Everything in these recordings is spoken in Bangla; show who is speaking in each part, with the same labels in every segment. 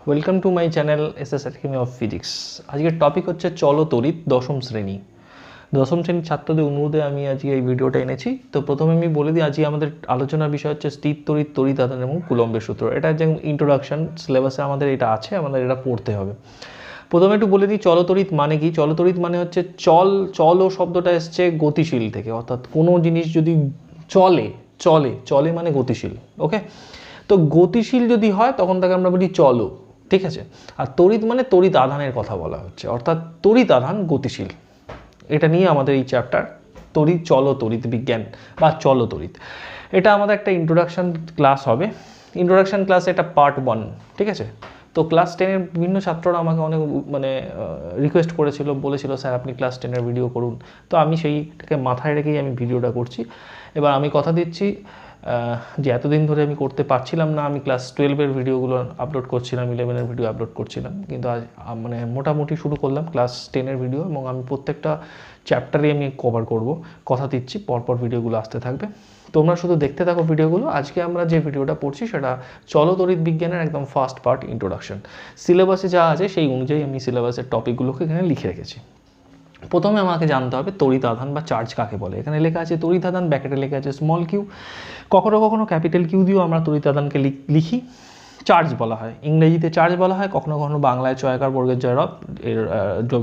Speaker 1: Welcome to my channel SS academy of physics. আজকের টপিক হচ্ছে চলো তড়িৎ দশম শ্রেণীর ছাত্রদের অনুরোধে আমি আজকে এই ভিডিওটা এনেছি। তো প্রথমে আমি বলে দিই, আজকে আমাদের আলোচনার বিষয় হচ্ছে স্থির তড়িৎ, তড়িৎ আধান এবং কুলম্বের সূত্র। এটা যে ইন্ট্রোডাকশন সিলেবাসে আমাদের এটা আছে, আমাদের এটা পড়তে হবে। প্রথমে একটু বলে দিই চলতড়িৎ মানে কি। চলতড়িৎ মানে হচ্ছে চল ও শব্দটা এসছে গতিশীল থেকে, অর্থাৎ কোনো জিনিস যদি চলে মানে গতিশীল। ওকে, তো গতিশীল যদি হয় তখন তাকে আমরা বলি চলো, ঠিক আছে। আর তড়িৎ মানে তড়িৎ আধানের কথা বলা হচ্ছে, অর্থাৎ তড়িৎ আধান গতিশীল। এটা নিয়ে আমাদের এই চ্যাপ্টার তড়িৎ বিজ্ঞান বা চলতড়িৎ। এটা আমাদের একটা ইন্ট্রোডাকশন ক্লাস হবে। ইন্ট্রোডাকশন ক্লাসে এটা পার্ট 1, ঠিক আছে। তো ক্লাস 10-এর বিভিন্ন ছাত্ররা আমাকে অনেক রিকোয়েস্ট করেছিল, বলেছিল স্যার আপনি ক্লাস 10-এর ভিডিও করুন। তো আমি সেইটাকে মাথায় রেখেই আমি ভিডিওটা করছি। এবার আমি কথা দিচ্ছি যে এতদিন ধরে আমি করতে পারছিলাম না, আমি ক্লাস 12-এর ভিডিওগুলো আপলোড করছিলাম, 11-এর ভিডিও আপলোড করছিলাম, কিন্তু আজ মোটামুটি শুরু করলাম ক্লাস 10-এর ভিডিও, এবং আমি প্রত্যেকটা চ্যাপ্টারে আমি কভার করব, কথা দিচ্ছি। পরপর ভিডিওগুলো আসতে থাকবে, তোমরা শুধু দেখতে থাকো ভিডিওগুলো। আজকে আমরা যে ভিডিওটা পড়ছি সেটা চলতড়িৎ বিজ্ঞানের একদম ফার্স্ট পার্ট, ইন্ট্রোডাকশন। সিলেবাসে যা আছে সেই অনুযায়ী আমি সিলেবাসের টপিকগুলোকে এখানে লিখে রেখেছি। প্রথমে আমাকে জানতে হবে তড়িৎ আধান বা চার্জ কাকে বলে। এখানে লেখা আছে তড়িৎ আধান, ব্র্যাকেটে লেখা আছে স্মল কিউ। কখনো কখনো ক্যাপিটাল কিউ দিয়েও আমরা তড়িৎ আধানকে লিখি। চার্জ বলা হয়, ইংরেজিতে চার্জ বলা হয়, কখনো কখনো বাংলায় চয়াকার বর্গের জয়রব,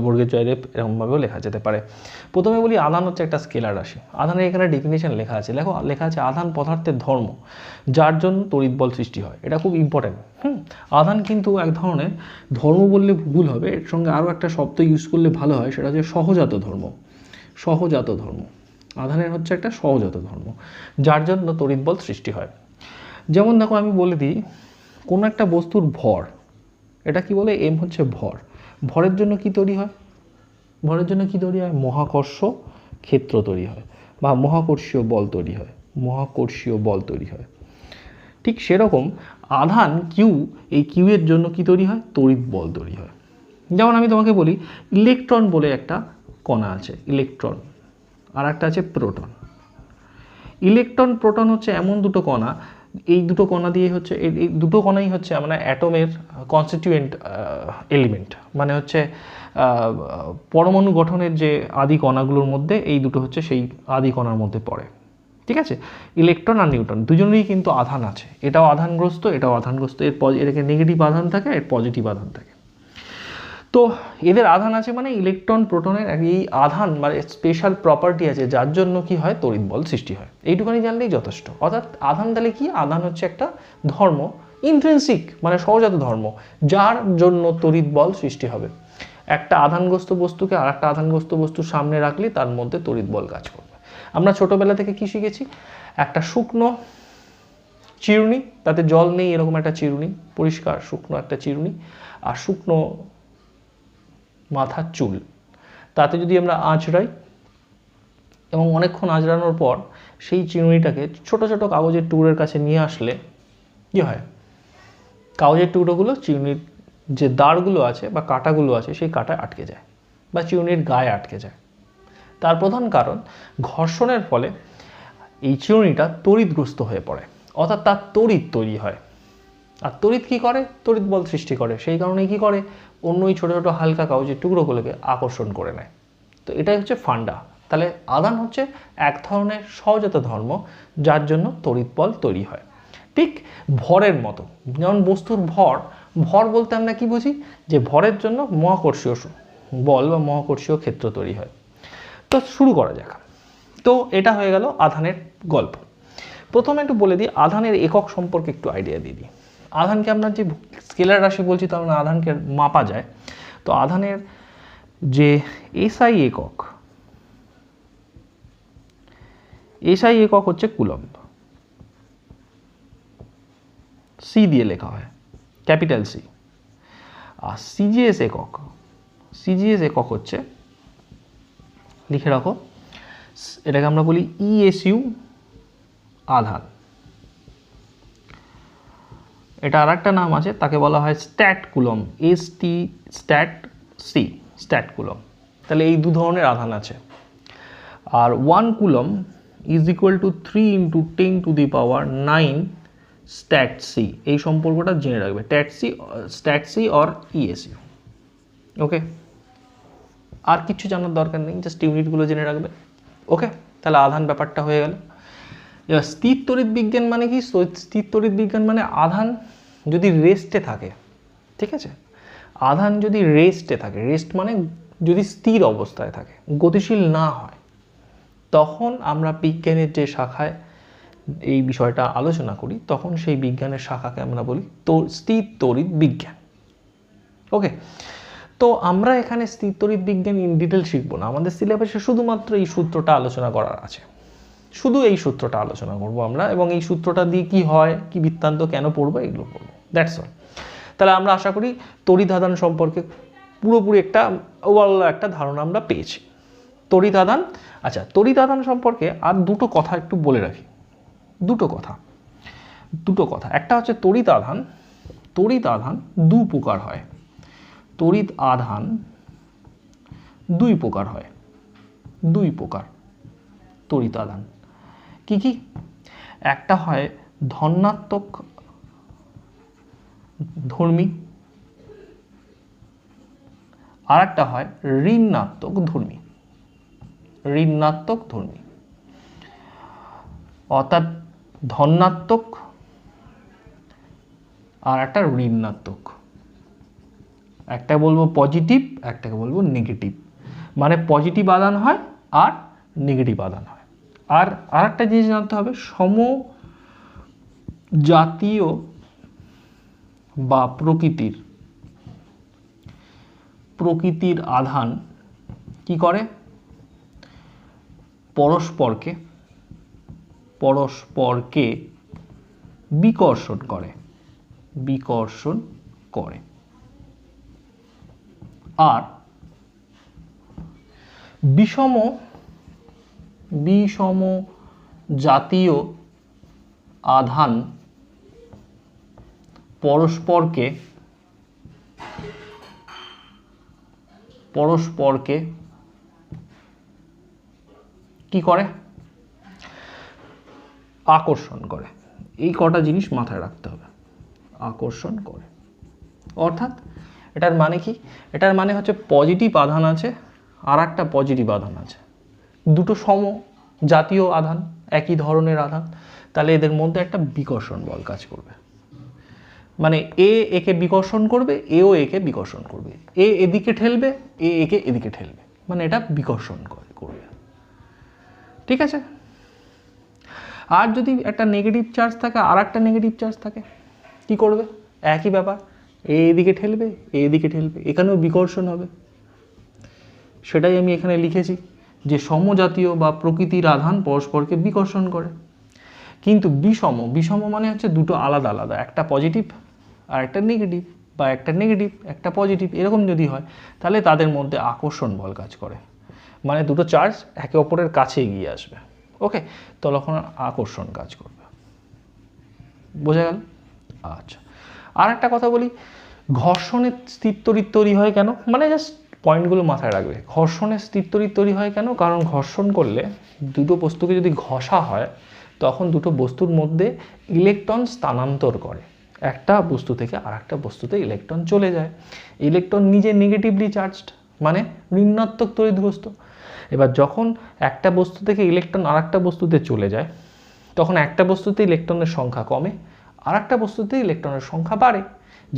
Speaker 1: বর্গের জয়রেপ এরকমভাবেও লেখা যেতে পারে। প্রথমে বলি আধান হচ্ছে একটা স্কেলার রাশি। আধানের এখানে ডেফিনেশন লেখা আছে, লেখা আছে আধান পদার্থের ধর্ম যার জন্য তড়িৎ বল সৃষ্টি হয়। এটা খুব ইম্পর্টেন্ট। আধান কিন্তু এক ধরনের, ধর্ম বললে ভুল হবে, এর সঙ্গে আরও একটা শব্দ ইউজ করলে ভালো হয়, সেটা হচ্ছে সহজাত ধর্ম। সহজাত ধর্ম, আধানের হচ্ছে একটা সহজাত ধর্ম যার জন্য তড়িৎ বল সৃষ্টি হয়। যেমন দেখো, আমি বলে দিই কোনো একটা বস্তুর ভর, এটা কি বলে, এম হচ্ছে ভর। ভরের জন্য কি তৈরি হয়? ভরের জন্য কি তৈরি হয়? মহাকর্ষ ক্ষেত্র তৈরি হয় বা মহাকর্ষীয় বল তৈরি হয়। মহাকর্ষীয় বল তৈরি হয়। ঠিক সেরকম আধান কিউ, এই কিউ এর জন্য কি তৈরি হয়? তড়িৎ বল তৈরি হয়। যেমন আমি তোমাকে বলি ইলেকট্রন বলে একটা কণা আছে, ইলেকট্রন, আর একটা আছে প্রোটন। ইলেকট্রন প্রোটন হচ্ছে এমন দুটো কণা, এই দুটো কণা দিয়ে হচ্ছে, এই দুটো কণাই হচ্ছে মানে অ্যাটমের কনস্টিটিউয়েন্ট এলিমেন্ট, মানে হচ্ছে পরমাণু গঠনের যে আদি কণাগুলোর মধ্যে এই দুটো হচ্ছে সেই আদি কণার মধ্যে পড়ে, ঠিক আছে। ইলেকট্রন আর নিউট্রন দুজনেরই কিন্তু আধান আছে, এটাও আধানগ্রস্ত, এটাও আধানগ্রস্ত। এটাকে নেগেটিভ আধান থাকে, এর পজিটিভ আধান থাকে। তো এদের আধান আছে মানে ইলেকট্রন প্রোটনের এই আধান মানে স্পেশাল প্রপার্টি আছে যার জন্য কি হয়? তড়িৎ বল সৃষ্টি হয়। এইটুখানি জানলেই যথেষ্ট। অর্থাৎ আধান তাহলে কি? আধান হচ্ছে একটা ধর্ম, ইন্ট্রিনসিক মানে সহজাত ধর্ম, যার জন্য তড়িৎ বল সৃষ্টি হবে। একটা আধানগ্রস্ত বস্তুকে আর একটা আধানগ্রস্ত বস্তুর সামনে রাখলে তার মধ্যে তড়িৎ বল কাজ করবে। আমরা ছোটবেলা থেকে কি শিখেছি? একটা শুকনো চিরুনি, তাতে জল নেই, এরকম একটা চিরুনি, পরিষ্কার শুকনো একটা চিরুনি, আর শুকনো মাথার চুল, তাতে যদি আমরা আঁচড়াই এবং অনেকক্ষণ আঁচড়ানোর পর সেই চিরুনিটাকে ছোট ছোট কাগজের টুকরোর কাছে নিয়ে আসলে কি হয়? কাগজের টুকরোগুলো চিরুনির যে দাঁড়গুলো আছে বা কাঁটাগুলো আছে সেই কাঁটায় আটকে যায় বা চিরুনির গায়ে আটকে যায়। তার প্রধান কারণ ঘর্ষণের ফলে এই চিরুনিটা তড়িৎগ্রস্ত হয়ে পড়ে, অর্থাৎ তার তড়িৎ তৈরি হয়। আর তড়িৎ কী করে? তড়িৎ বল সৃষ্টি করে। সেই কারণে কী করে? অন্য এই ছোটো ছোটো হালকা কাগজের টুকরোগুলোকে আকর্ষণ করে নেয়। তো এটাই হচ্ছে ফান্ডা। তাহলে আধান হচ্ছে এক ধরনের সহজাত ধর্ম যার জন্য তড়িৎ বল তৈরি হয়। ঠিক ভরের মতো, যেমন বস্তুর ভর, ভর বলতে আমরা কি বুঝি? যে ভরের জন্য মহাকর্ষীয় বল বা মহাকর্ষীয় ক্ষেত্র তৈরি হয়। তো শুরু করা যাক। তো এটা হয়ে গেল আধানের গল্প। প্রথমে একটু বলে দিই আধানের একক সম্পর্কে একটু আইডিয়া দিয়ে দিই। আধানকে আমরা যে স্কেলার রাশি বলছি, তার মানে আধানকে মাপা যায়। তো আধানের যে এসআই একক, এসআই একক হচ্ছে কুলম্ব, সি দিয়ে লেখা হয়, ক্যাপিটাল সি। আর সিজিএস একক হচ্ছে, লিখে রাখো, এটাকে আমরা বলি ইএসইউ আধান। এটা আর একটা নাম আছে, তাকে বলা হয় স্ট্যাট কুলম, স্ট্যাট কুলম। তাহলে এই দু ধরনের আধান আছে। আর 1 coulomb is equal to 3 × 10⁹ stat C, এই সম্পর্কটা জেনে রাখবে, stat C or ESU. Okay, আর কিছু জানার দরকার নেই, জাস্ট ইউনিটগুলো জেনে রাখবে। ওকে, তাহলে আধান ব্যাপারটা হয়ে গেল। এবার স্থির তড়িৎ বিজ্ঞান মানে কি? স্থির তড়িৎ বিজ্ঞান মানে আধান যদি রেস্টে থাকে, ঠিক আছে, আধান যদি রেস্টে থাকে, রেস্ট মানে যদি স্থির অবস্থায় থাকে, গতিশীল না হয়, তখন আমরা বিজ্ঞানের যে শাখায় এই বিষয়টা আলোচনা করি, তখন সেই বিজ্ঞানের শাখাকে আমরা বলি স্থির তড়িৎ বিজ্ঞান। ওকে, তো আমরা এখানে স্থির তড়িৎ বিজ্ঞান ইন ডিটেল শিখবো না, আমাদের সিলেবাসে শুধুমাত্র এই সূত্রটা আলোচনা করার আছে, শুধু এই সূত্রটা আলোচনা করবো আমরা, এবং এই সূত্রটা দিয়ে কি হয়, কি বৃত্তান্ত, কেন পড়বো, এগুলো পড়বো, দ্যাটস অল। তাহলে আমরা আশা করি তড়িৎ আধান সম্পর্কে পুরোপুরি একটা ওভারঅল একটা ধারণা আমরা পেয়েছি। তড়িৎ আধান, আচ্ছা, তড়িৎ আধান সম্পর্কে আর দুটো কথা একটু বলে রাখি, দুটো কথা। একটা হচ্ছে তড়িৎ আধান দু প্রকার হয়, তড়িৎ আধান দুই প্রকার হয়, দুই প্রকার তড়িৎ আধান। কি কি? একটা হয় ধনাত্মক ধর্মী, আর একটা হয় ঋণাত্মক ধর্মী। অর্থাৎ ধনাত্মক আর একটা ঋণাত্মক, একটা বলবো পজিটিভ, একটাকে বলবো নেগেটিভ। মানে পজিটিভ আধান হয় আর নেগেটিভ আধান হয়। আর আরেকটা জিনিস জানতে হবে, সমজাতীয় বা প্রকৃতির আধান কি করে? পরস্পরকে বিকর্ষণ করে। আর বিষম জাতীয় আধান পরস্পরকে কি করে? আকর্ষণ করে। এই কটা জিনিস মাথায় রাখতে হবে, আকর্ষণ করে। অর্থাৎ এটার মানে কি? এটার মানে হচ্ছে পজিটিভ আধান আছে আর একটা পজিটিভ আধান আছে, দুটো সমজাতীয় আধান, একই ধরনের আধান, তাহলে এদের মধ্যে একটা বিকর্ষণ বল কাজ করবে। মানে এ একে বিকর্ষণ করবে, এও একে বিকর্ষণ করবে, এ এদিকে ঠেলবে, এ একে এদিকে ঠেলবে, মানে এটা বিকর্ষণ করবে, ঠিক আছে। আর যদি একটা নেগেটিভ চার্জ থাকে আর একটা নেগেটিভ চার্জ থাকে, কি করবে? একই ব্যাপার, এ এদিকে ঠেলবে, এ এদিকে ঠেলবে, এখানেও বিকর্ষণ হবে। সেটাই আমি এখানে লিখেছি যে সমজাতীয় বা প্রকৃতির আধান পরস্পরকে বিকর্ষণ করে। কিন্তু বিষম মানে হচ্ছে দুটো আলাদা আলাদা, একটা পজিটিভ আর একটা নেগেটিভ, বা একটা নেগেটিভ একটা পজিটিভ, এরকম যদি হয় তাহলে তাদের মধ্যে আকর্ষণ বল কাজ করে, মানে দুটো চার্জ একে অপরের কাছে এগিয়ে আসবে। ওকে, তখন আকর্ষণ কাজ করবে, বোঝা গেল? আচ্ছা, আর একটা কথা বলি, ঘর্ষণের স্থির তড়িৎ তৈরি হয় কেন? মানে জাস্ট পয়েন্টগুলো মাথায় রাখবে। ঘর্ষণের স্থির তড়িৎ তৈরি হয় কেন? কারণ ঘর্ষণ করলে দুটো বস্তুকে যদি ঘষা হয়, তখন দুটো বস্তুর মধ্যে ইলেকট্রন স্থানান্তর করে, একটা বস্তু থেকে আর একটা বস্তুতে ইলেকট্রন চলে যায়। ইলেকট্রন নিজে নেগেটিভলি চার্জড, মানে ঋণাত্মক তড়িৎগ্রস্ত। এবার যখন একটা বস্তু থেকে ইলেকট্রন আর একটা বস্তুতে চলে যায়, তখন একটা বস্তুতে ইলেকট্রনের সংখ্যা কমে, আর একটা বস্তুতে ইলেকট্রনের সংখ্যা বাড়ে।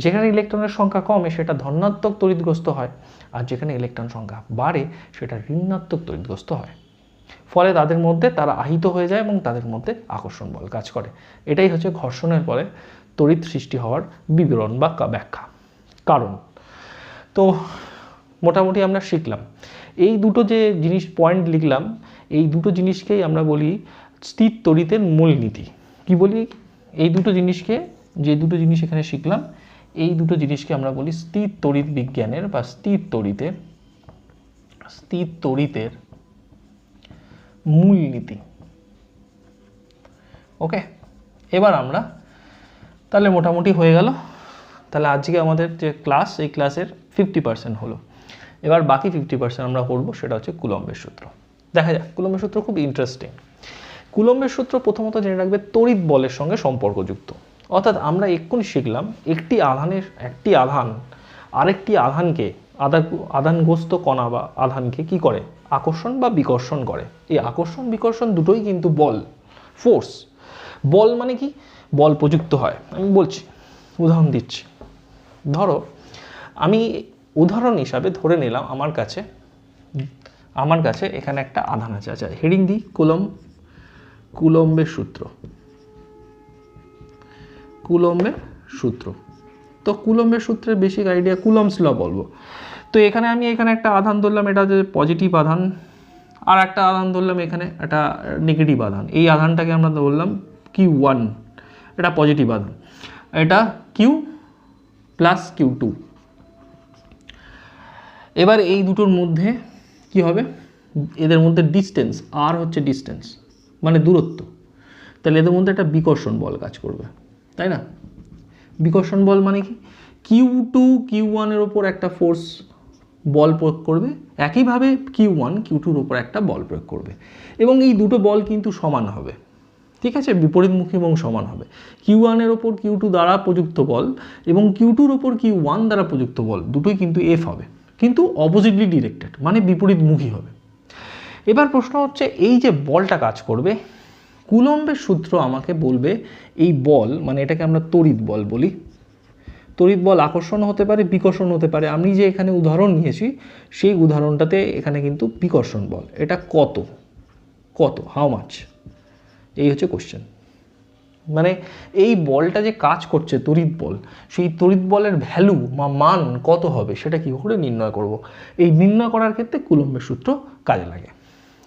Speaker 1: যেখানে ইলেকট্রনের সংখ্যা কমে সেটা ধনাত্মক তড়িৎগ্রস্ত হয়, আর যেখানে ইলেকট্রন সংখ্যা বাড়ে সেটা ঋণাত্মক তড়িৎগ্রস্ত হয়। ফলে তাদের মধ্যে তারা আহিত হয়ে যায় এবং তাদের মধ্যে আকর্ষণ বল কাজ করে। এটাই হচ্ছে ঘর্ষণের ফলে তড়িৎ সৃষ্টি হওয়ার বিবরণ বা ব্যাখ্যা, কারণ। তো মোটামুটি আমরা শিখলাম এই দুটো যে জিনিস পয়েন্ট লিখলাম, এই দুটো জিনিসকেই আমরা বলি স্থির তড়িতের মূলনীতি। কি বলি? এই দুটো জিনিসকে, যে দুটো জিনিস এখানে শিখলাম, এই দুটো জিনিসকে আমরা বলি স্থির তড়িৎ বিজ্ঞানের বা স্থির তড়িতের মূলনীতি। ওকে, এবার আমরা তাহলে মোটামুটি হয়ে গেল। তাহলে আজকে আমাদের যে ক্লাস, এই ক্লাসের 50% হলো। এবার বাকি 50% আমরা করবো, সেটা হচ্ছে কুলম্বের সূত্র। দেখা যাক, কুলম্বের সূত্র খুব ইন্টারেস্টিং। কুলম্বের সূত্র প্রথমত জেনে রাখবে তড়িৎ বলের সঙ্গে সম্পর্কযুক্ত। অর্থাৎ আমরা এক্ষুনি শিখলাম একটি আধান আরেকটি আধানকে আধানগ্রস্ত কণা বা আধানকে কি করে, আকর্ষণ বা বিকর্ষণ করে। এই আকর্ষণ বিকর্ষণ দুটোই কিন্তু বল, ফোর্স। বল মানে কি, বল প্রযুক্ত হয়। আমি বলছি, উদাহরণ দিচ্ছি। ধরো আমি উদাহরণ হিসাবে ধরে নিলাম আমার কাছে এখানে একটা আধান আছে। আচ্ছা, হেডিং দিই কুলম্বের সূত্র। তো কুলম্বের সূত্রের বেসিক আইডিয়া কুলম্বস ল বলবো। তো এখানে একটা আধান ধরলাম, এটা যে পজিটিভ আধান, আর একটা আধান ধরলাম এখানে একটা নেগেটিভ আধান। এই আধানটাকে আমরা ধরলাম Q1, এটা পজিটিভ আধান, এটা Q প্লাস Q2। এবার এই দুটোর মধ্যে কি হবে, এদের মধ্যে ডিস্টেন্স, আর হচ্ছে ডিস্টেন্স মানে দূরত্ব, তাহলে এদের মধ্যে একটা বিকর্ষণ বল কাজ করবে, তাই না? বিকর্ষণ বল মানে কি, Q2 Q1 এর ওপর একটা ফোর্স বল প্রয়োগ করবে, একইভাবে Q1 Q2 এর ওপর একটা বল প্রয়োগ করবে, এবং এই দুটো বল কিন্তু সমান হবে, ঠিক আছে, বিপরীতমুখী এবং সমান হবে। Q1 এর ওপর Q2 দ্বারা প্রযুক্ত বল এবং Q2 এর ওপর Q1 দ্বারা প্রযুক্ত বল দুটোই কিন্তু F হবে, কিন্তু অপোজিটলি ডিরেক্টেড মানে বিপরীতমুখী হবে। এবার প্রশ্ন হচ্ছে, এই যে বলটা কাজ করবে, কুলম্বের সূত্র আমাকে বলবে এই বল মানে এটাকে আমরা তড়িৎ বল বলি। তড়িৎ বল আকর্ষণ হতে পারে, বিকর্ষণ হতে পারে। আমি যে এখানে উদাহরণ নিয়েছি সেই উদাহরণটাতে এখানে কিন্তু বিকর্ষণ বল, এটা কত হাউ মাচ, এই হচ্ছে কোশ্চেন। মানে এই বলটা যে কাজ করছে তড়িৎ বল, সেই তড়িৎ বলের ভ্যালু বা মান কত হবে সেটা কী করে নির্ণয় করব। এই নির্ণয় করার ক্ষেত্রে কুলম্বের সূত্র কাজে লাগে।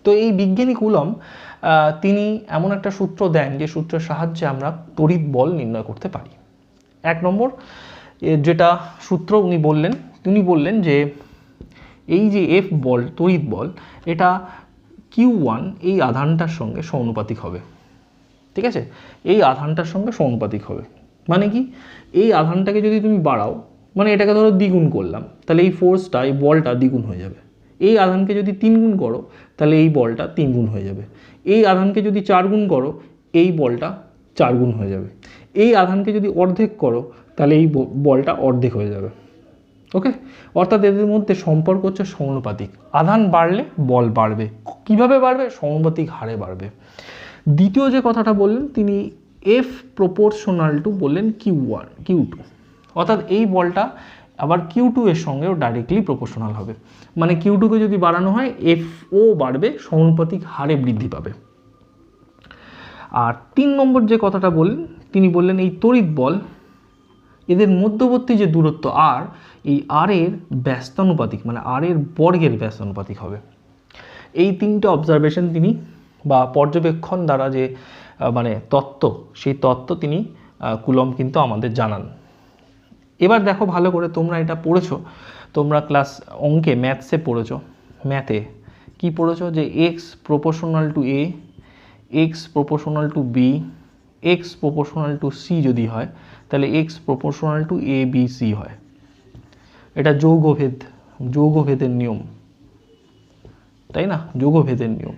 Speaker 1: তো এই বিজ্ঞানী কুলম্ব তিনি এমন একটা সূত্র দেন যে সূত্রের সাহায্যে আমরা তড়িৎ বল নির্ণয় করতে পারি। 1 নম্বর যেটা সূত্র তিনি বললেন যে এই যে F বল, তড়িৎ বল, এটা Q1 এই আধানটার সঙ্গে সমানুপাতিক হবে, ঠিক আছে, এই আধানটার সঙ্গে সমানুপাতিক হবে। মানে কি, এই আধানটাকে যদি তুমি বাড়াও, মানে এটাকে ধরো দ্বিগুণ করলাম, তাহলে এই ফোর্সটা, এই বলটা দ্বিগুণ হয়ে যাবে। এই আধানকে যদি 3 গুণ করো, তাহলে এই বলটা 3 গুণ হয়ে যাবে। এই আধানকে যদি 4 গুণ করো, এই বলটা 4 গুণ হয়ে যাবে। এই আধানকে যদি অর্ধেক করো, তাহলে এই বলটা অর্ধেক হয়ে যাবে। ওকে, অর্থাৎ এদের মধ্যে সম্পর্ক হচ্ছে সমানুপাতিক। আধান বাড়লে বল বাড়বে। কিভাবে বাড়বে? সমানুপাতিক হারে বাড়বে। দ্বিতীয় যে কথাটা বললেন তিনি, F প্রপোর্শনাল টু বললেন Q1 Q2, অর্থাৎ এই বলটা আবার Q2 এর সঙ্গেও ডাইরেক্টলি প্রপোর্শনাল হবে। মানে Q2কে যদি বাড়ানো হয়, Fও বাড়বে, সমানুপাতিক হারে বৃদ্ধি পাবে। আর 3 নম্বর যে কথাটা বললেন, তিনি বললেন এই তড়িৎ বল, এদের মধ্যবর্তী যে দূরত্ব R, এই R এর ব্যস্তানুপাতিক মানে R এর বর্গের ব্যস্তানুপাতিক হবে। এই 3টে অবজারভেশন তিনি বা পর্যবেক্ষণ দ্বারা যে মানে তত্ত্ব, সেই তত্ত্ব তিনি কুলম্ব কিন্তু আমাদের জানান। এবার দেখো ভালো করে, তোমরা এটা পড়েছো, তোমরা ক্লাস অঙ্কে ম্যাথসে পড়েছো। ম্যাথে কি পড়েছো যে x proportional to a, x proportional to b, x proportional to c যদি হয়, তাহলে x proportional to a b c হয়। এটা যৌগভেদের নিয়ম, তাই না? যৌগভেদের নিয়ম।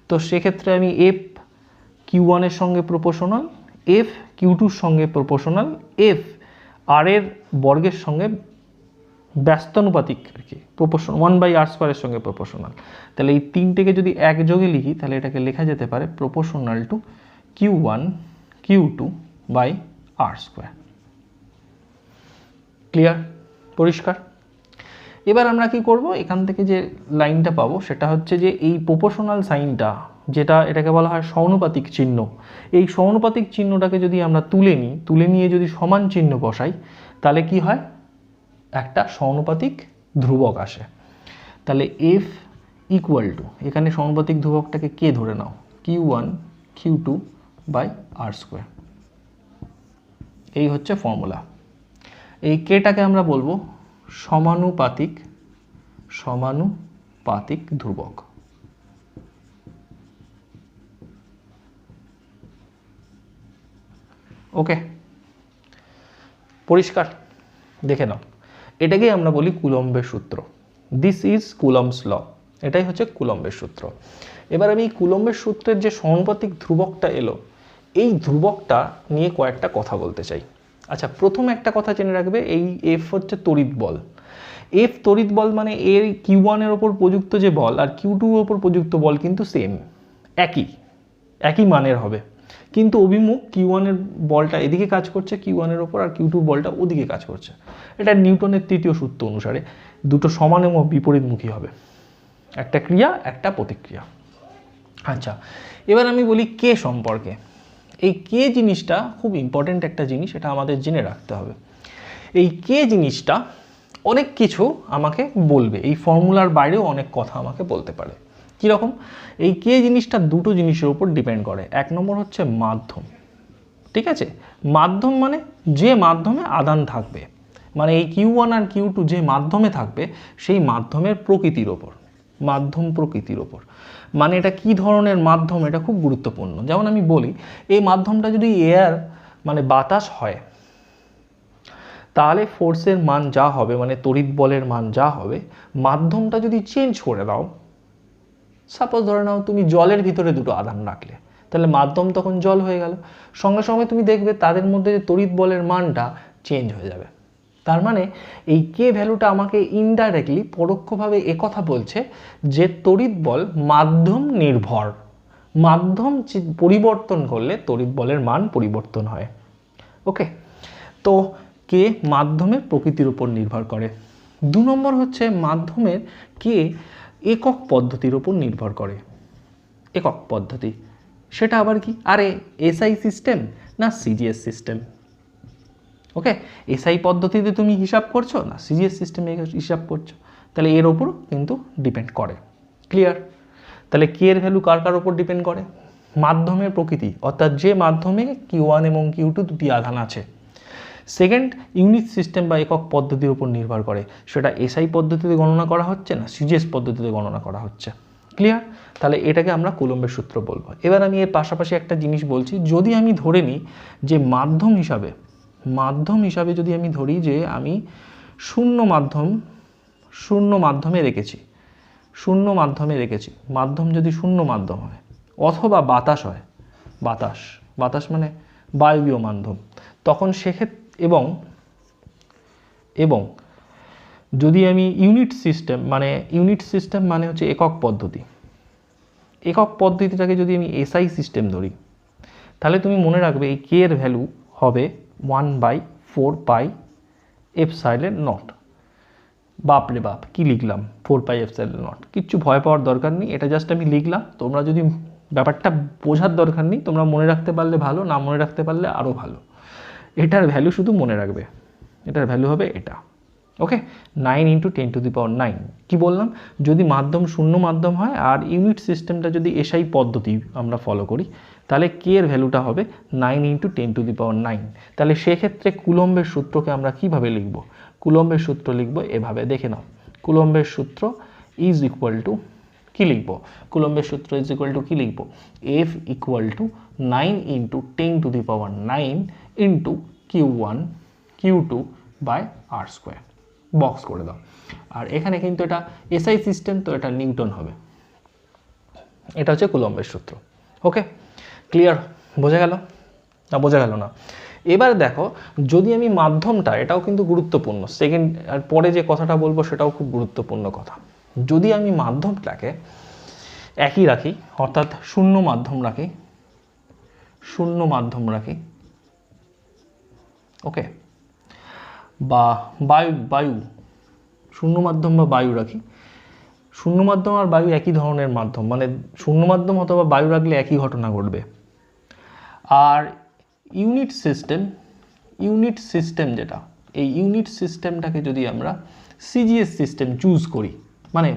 Speaker 1: তো সেক্ষেত্রে আমি F Q1 এর সঙ্গে প্রপোর্শনাল, F Q2 এর সঙ্গে প্রপোর্শনাল, F R এর বর্গের সঙ্গে ব্যস্তানুপাতিক আর কি, প্রপোর্শনাল 1/r² এর সঙ্গে প্রপোর্শনাল। তাহলে এই 3টেকে যদি একযোগে লিখি, তাহলে এটাকে লেখা যেতে পারে proportional to Q1 Q2/r²। Clear? পরিষ্কার? এবার আমরা কি করব, এখান থেকে যে লাইনটা পাবো সেটা হচ্ছে যে এই প্রপোর্শনাল সাইনটা, যেটা এটাকে বলা হয় সমানুপাতিক চিহ্ন, এই সমানুপাতিক চিহ্নটাকে যদি আমরা তুলে নিয়ে যদি সমান চিহ্ন বসাই, তাহলে কি হয়, একটা সমানুপাতিক ধ্রুবক আসে। তাহলে F ইকুয়াল টু, এখানে সমানুপাতিক ধ্রুবকটাকে কে ধরে নাও, Q1 Q2/r²। এই হচ্ছে ফর্মুলা। এই কেটাকে আমরা বলবো সমানুপাতিক ধ্রুবক। ওকে, পরিষ্কার? দেখে নাও, এটাকেই আমরা বলি কুলম্বের সূত্র। দিস ইজ কুলম্বস ল, এটাই হচ্ছে কুলম্বের সূত্র। এবার আমি কুলম্বের সূত্রের যে সমানুপাতিক ধ্রুবকটা এলো, এই ধ্রুবকটা নিয়ে কয়েকটা কথা বলতে চাই। আচ্ছা, প্রথম একটা কথা জেনে রাখবে, এই এফ হচ্ছে তড়িৎ বল। এফ তড়িৎ বল মানে এর কিউ ওয়ানের ওপর প্রযুক্ত যে বল আর কিউ টু ওপর প্রযুক্ত বল কিন্তু সেম, একই মানের হবে, কিন্তু অভিমুখ কিউ ওয়ানের বলটা এদিকে কাজ করছে কিউ ওয়ানের ওপর, আর কিউ টু বলটা ওদিকে কাজ করছে। এটা নিউটনের তৃতীয় সূত্র অনুসারে দুটো সমান এবং বিপরীতমুখী হবে, একটা ক্রিয়া একটা প্রতিক্রিয়া। আচ্ছা, এবার আমি বলি কে সম্পর্কে। এই কে জিনিসটা খুব ইম্পর্টেন্ট একটা জিনিস, এটা আমাদের জেনে রাখতে হবে। এই কে জিনিসটা অনেক কিছু আমাকে বলবে, এই ফর্মুলার বাইরেও অনেক কথা আমাকে বলতে পারে। কীরকম? এই কে জিনিসটা দুটো জিনিসের উপর ডিপেন্ড করে। এক নম্বর হচ্ছে মাধ্যম, ঠিক আছে? মাধ্যম মানে যে মাধ্যমে আদান থাকবে, মানে এই কিউ ওয়ান আর কিউ টু যে মাধ্যমে থাকবে সেই মাধ্যমের প্রকৃতির ওপর, মাধ্যম প্রকৃতির ওপর। মানে এটা কি ধরনের মাধ্যম, এটা খুব গুরুত্বপূর্ণ। যেমন আমি বলি, এই মাধ্যমটা যদি এয়ার মানে বাতাস হয়, তাহলে ফোর্সের মান যা হবে, মানে তড়িৎ বলের মান যা হবে, মাধ্যমটা যদি চেঞ্জ করে দাও, সাপোজ ধরে নাও তুমি জলের ভিতরে দুটো আধান রাখলে, তাহলে মাধ্যম তখন জল হয়ে গেল। সঙ্গে সঙ্গে তুমি দেখবে তাদের মধ্যে যে তড়িৎ বলের মানটা চেঞ্জ হয়ে যাবে। তার মানে এই কে ভ্যালুটা আমাকে ইনডাইরেক্টলি, পরোক্ষভাবে একথা বলছে যে তড়িৎ বল মাধ্যম নির্ভর, মাধ্যম পরিবর্তন করলে তড়িৎ বলের মান পরিবর্তন হয়। ওকে, তো কে মাধ্যমের প্রকৃতির উপর নির্ভর করে। দু নম্বর হচ্ছে মাধ্যমের কে একক পদ্ধতির উপর নির্ভর করে। একক পদ্ধতি সেটা আবার কি? আরে এসআই সিস্টেম না সিজিএস সিস্টেম? ওকে, এসআই পদ্ধতিতে তুমি হিসাব করছো না সিজিএস সিস্টেমে হিসাব করছো, তাহলে এর ওপর কিন্তু ডিপেন্ড করে। ক্লিয়ার? তাহলে কে এর ভ্যালু কার কার ওপর ডিপেন্ড করে? মাধ্যমের প্রকৃতি, অর্থাৎ যে মাধ্যমে কিউ ওয়ান এবং কিউ টু দুটি আধান আছে। সেকেন্ড, ইউনিট সিস্টেম বা একক পদ্ধতির উপর নির্ভর করে, সেটা এসআই পদ্ধতিতে গণনা করা হচ্ছে না সিজিএস পদ্ধতিতে গণনা করা হচ্ছে। ক্লিয়ার? তাহলে এটাকে আমরা কুলম্বের সূত্র বলবো। এবার আমি এর পাশাপাশি একটা জিনিস বলছি, যদি আমি ধরে নিই যে মাধ্যম হিসাবে যদি আমি ধরি যে আমি শূন্য মাধ্যমে রেখেছি, মাধ্যম যদি শূন্য মাধ্যম হয় অথবা বাতাস হয়, বাতাস মানে বায়বীয় মাধ্যম, তখন সেক্ষেত্রে এবং যদি আমি ইউনিট সিস্টেম মানে হচ্ছে একক পদ্ধতিটাকে যদি আমি এসআই সিস্টেম ধরি, তাহলে তুমি মনে রাখবে এই কে এর ভ্যালু হবে 1/4 এপসাইলন নট। বাপরে বাপ, কি লিখলাম! 4 এপসাইলন নট। কিচ্ছু ভয় পাওয়ার দরকার নেই, এটা জাস্ট আমি লিখলাম। তোমরা যদি ব্যাপারটা বোঝার দরকার নেই, তোমরা মনে রাখতে পারলে ভালো, না মনে রাখতে পারলে আরও ভালো। এটার ভ্যালু শুধু মনে রাখবে, এটার ভ্যালু হবে এটা। ওকে, 9 × 10⁹ কি বললাম? যদি মাধ্যম শূন্য মাধ্যম হয় আর ইউনিট সিস্টেমটা যদি এসআই পদ্ধতি আমরা ফলো করি, তাহলে কে এর ভ্যালুটা হবে 9 × 10⁹। তাহলে সেক্ষেত্রে কুলম্বের সূত্রকে আমরা কিভাবে লিখব? কুলম্বের সূত্র লিখব এভাবে, দেখে নাও। কুলম্বের সূত্র ইজ ইকুয়াল টু কি লিখব? কুলম্বের সূত্র ইজ ইকুয়াল টু কি লিখব? F = 9 × 10⁹ into Q1 Q2 by R²। Box করে দাও। আর এখানে কিন্তু এটা এসআই সিস্টেম, তো এটা নিউটন হবে। এটা হচ্ছে কুলম্বের সূত্র। ওকে, ক্লিয়ার? বোঝা গেল না? বোঝা গেল না? এবার দেখো, যদি আমি মাধ্যমটা, এটাও কিন্তু গুরুত্বপূর্ণ, সেকেন্ড আর পরে যে কথাটা বলবো সেটাও খুব গুরুত্বপূর্ণ কথা। যদি আমি মাধ্যমটাকে একই রাখি, অর্থাৎ শূন্য মাধ্যম রাখি, ওকে, বা বায়ু শূন্য মাধ্যম বা বায়ু রাখি, শূন্য মাধ্যম আর বায়ু একই ধরনের মাধ্যম, মানে শূন্য মাধ্যম অথবা বায়ু রাখলে একই ঘটনা ঘটবে। আর ইউনিট সিস্টেম যেটা, এই ইউনিট সিস্টেমটাকে যদি আমরা সিজিএস সিস্টেম চুজ করি, মানে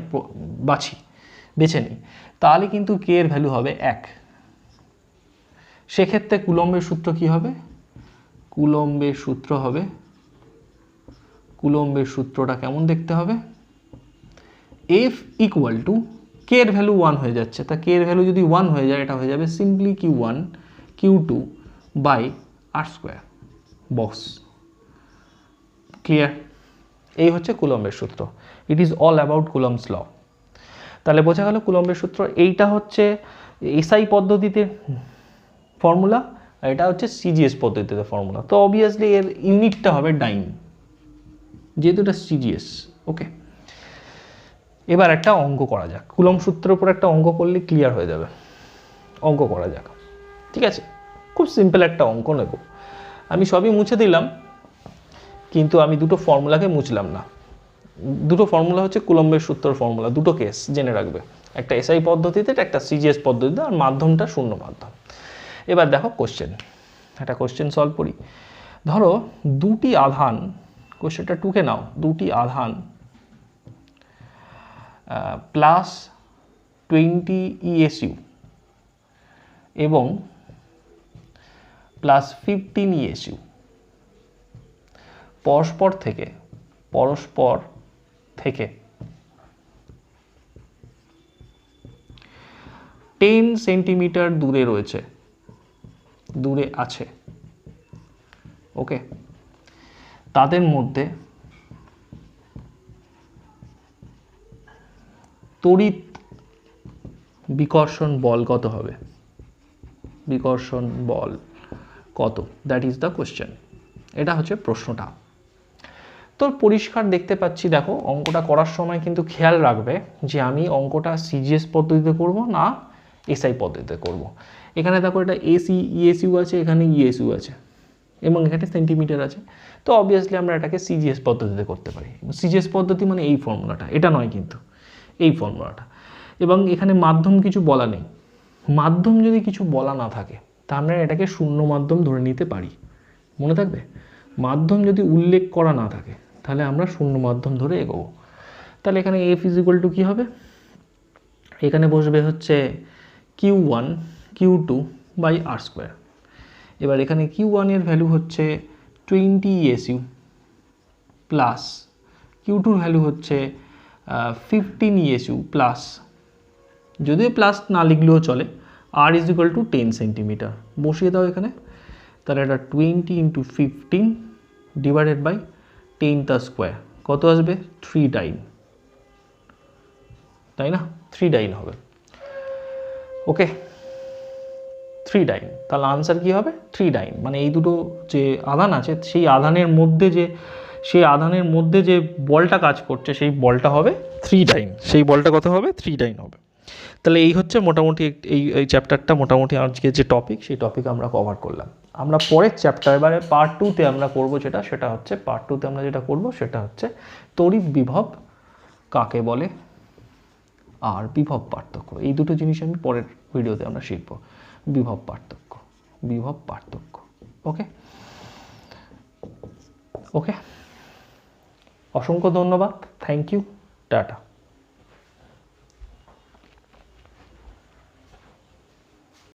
Speaker 1: বেছে নিই, তাহলে কিন্তু কে এর ভ্যালু হবে 1। সেক্ষেত্রে কুলম্বের সূত্র কি হবে? কুলম্বের সূত্রটা কেমন দেখতে হবে? F = কে এর ভ্যালু 1 হয়ে যাচ্ছে, তা কে এর ভ্যালু যদি 1 হয়ে যায়, এটা হয়ে যাবে simply Q1 Q2 by R²। Box. Clear? এই হচ্ছে কুলম্বের সূত্র। It is all about Coulomb's law. তাহলে বোঝা গেল কুলম্বের সূত্র। এইটা হচ্ছে এসআই পদ্ধতিতে ফর্মুলা, আর এটা হচ্ছে সিজিএস পদ্ধতিতে ফর্মুলা। তো অবভিয়াসলি এর ইউনিটটা হবে ডাইন, যেহেতু এটা সিজিএস। ওকে, এবার একটা অঙ্ক করা যাক। কুলম্ব সূত্রের উপর একটা অঙ্ক করলে ক্লিয়ার হয়ে যাবে। অঙ্ক করা যাক, ঠিক আছে? খুব সিম্পল একটা অঙ্ক নেব। আমি সবই মুছে দিলাম, কিন্তু আমি দুটো ফর্মুলাকে মুছলাম না। দুটো ফর্মুলা হচ্ছে কুলম্বের সূত্রের ফর্মুলা, দুটো কেস জেনে রাখবে, একটা এসআই পদ্ধতিতে, একটা সিজিএস পদ্ধতিতে, আর মাধ্যমটা শূন্য মাধ্যম। এবার দেখো কোশ্চেন, একটা কোশ্চেন সলভ করি। ধরো দুটি আধান, কোশ্চেনটা টুকে নাও, দুটি আধান প্লাস 20 ESU এবং প্লাস 15 ESU পরস্পর থেকে 10 সেন্টিমিটার দূরে আছে। ওকে, তাদের মধ্যে তড়িৎ বিকর্ষণ বল কত হবে? বিকর্ষণ বল কত? That is the question. এটা হচ্ছে প্রশ্নটা। তো পরিষ্কার দেখতে পাচ্ছি, দেখো অঙ্কটা করার সময় কিন্তু খেয়াল রাখবে যে আমি অঙ্কটা সিজিএস পদ্ধতিতে করব না এসআই পদ্ধতিতে করব। এখানে দেখো এটা ইএসইউ আছে, এখানে ইএসইউ আছে এবং এখানে সেন্টিমিটার আছে। তো অবভিয়াসলি আমরা এটাকে সিজিএস পদ্ধতিতে করতে পারি। সিজিএস পদ্ধতি মানে এই ফর্মুলাটা, এটা নয় কিন্তু, এই ফর্মুলাটা। এবং এখানে মাধ্যম কিছু বলা নেই। মাধ্যম যদি কিছু বলা না থাকে তা আমরা এটাকে শূন্য মাধ্যম ধরে নিতে পারি। মনে থাকবে, মাধ্যম যদি উল্লেখ করা না থাকে তাহলে আমরা শূন্য মাধ্যম ধরে এগোবো। তাহলে এখানে এফ ইজ ইকুয়াল টু কী হবে? এখানে বসবে হচ্ছে Q1 Q2 by R square. এবার এখানে Q1 এর ভ্যালু হচ্ছে 20 ESU প্লাস Q2 এর ভ্যালু হচ্ছে 15 ESU প্লাস, যদিও প্লাস না লিখলেও চলে, আর ইজ ইকুয়াল টু 10 সেন্টিমিটার বসিয়ে দাও এখানে। তাহলে এটা 20 ইন্টু 15 ডিভাইডেড বাই 10 তার স্কোয়ার কত আসবে? 3 ডাইন, তাই না? 3 ডাইন হবে। ওকে, 3 ডাইন। তাহলে আনসার কী হবে? 3 ডাইন। মানে এই দুটো যে আধান আছে সেই আধানের মধ্যে যে বলটা কাজ করছে সেই বলটা হবে 3 ডাইন। সেই বলটা কত হবে? 3 ডাইন হবে। তাহলে এই হচ্ছে মোটামুটি এই চ্যাপ্টারটা, মোটামুটি আজকে যে টপিক সেই টপিক আমরা কভার করলাম। আমরা পরের চ্যাপ্টার, এবারে পার্ট 2তে আমরা করবো সেটা হচ্ছে তড়িৎ বিভব কাকে বলে আর বিভব পার্থক্য। এই দুটো জিনিস আমি পরের ভিডিওতে আমরা শিখবো, বিভব পার্থক্য। ওকে, অসংখ্য ধন্যবাদ, থ্যাংক ইউ, টাটা।